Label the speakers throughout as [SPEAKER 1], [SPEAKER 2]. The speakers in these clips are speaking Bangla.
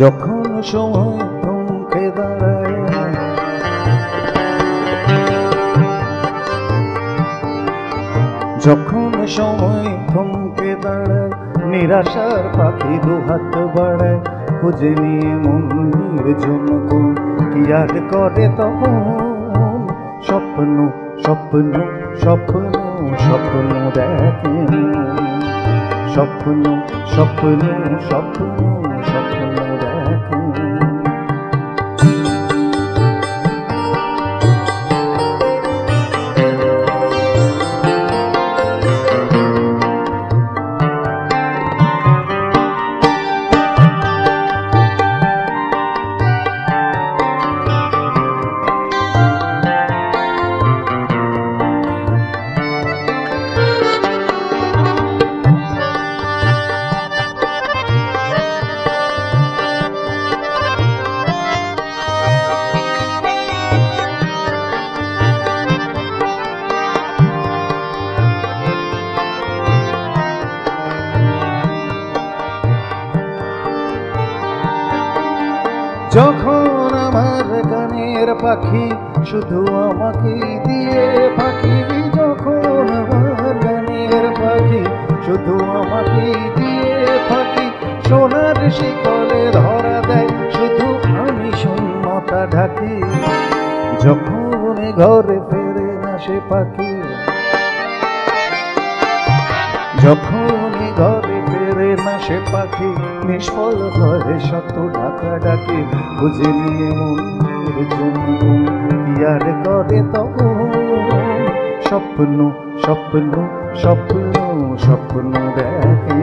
[SPEAKER 1] যখন সময় থমকে দাঁড়ায়, যখন সময় থমকে দাঁড়ায়, নিরাশার পাখি দুহাত বাড়ায়, খুঁজে নিয়ে মন নির্জন কোন কি আর করে তখন। স্বপ্ন স্বপ্ন স্বপ্ন স্বপ্ন দেখে, স্বপ্ন স্বপ্ন স্বপ্ন স্বপ্ন দেখে। যখন আমার গানের পাখি শুধু আমাকে দিয়ে পাখি, যখন আমার গানের পাখি শুধু আমাকে দিয়ে পাখি, সোনার শিকলে ধরা দেয় শুধু আমি শূন্যতা ঢাকি। যখন ঘরে ফেরে না সে পাখি, যখন ঘরে ফেরে না সে পাখি, নিষ্ফল হয় শত ডাকা ডাকি, খুঁজে নিয়ে মনের জন্য কি আর করে তখন। স্বপ্ন স্বপ্ন স্বপ্ন স্বপ্ন দেখে।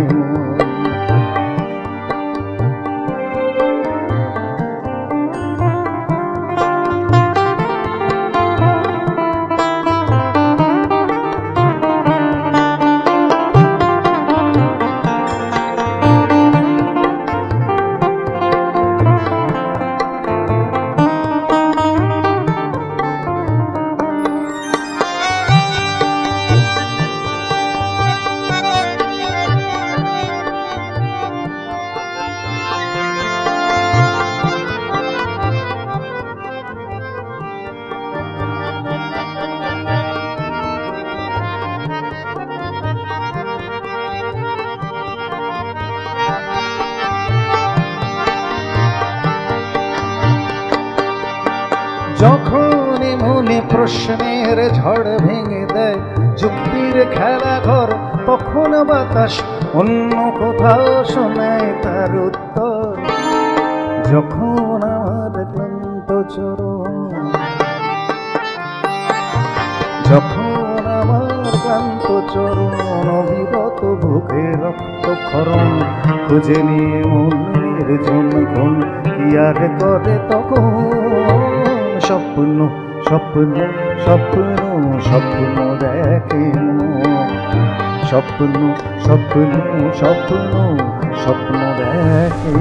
[SPEAKER 1] যখন মনে প্রশ্নের ঝড় ভেঙে দেয় যুক্তির খেলা ঘর, তখন বাতাস অন্য কোথাও শোনায় তার উত্তর। যখন আমার ক্লান্ত চরণ, যখন আমার ক্লান্ত চরণ অবিরত ভুগে রক্তক্ষরণ, খুঁজে নিয়ে মনের জনগণ কি আর করে তখন। স্বপ্ন স্বপ্ন স্বপ্ন স্বপ্ন দেখে, স্বপ্ন স্বপ্ন স্বপ্ন স্বপ্ন দেখে।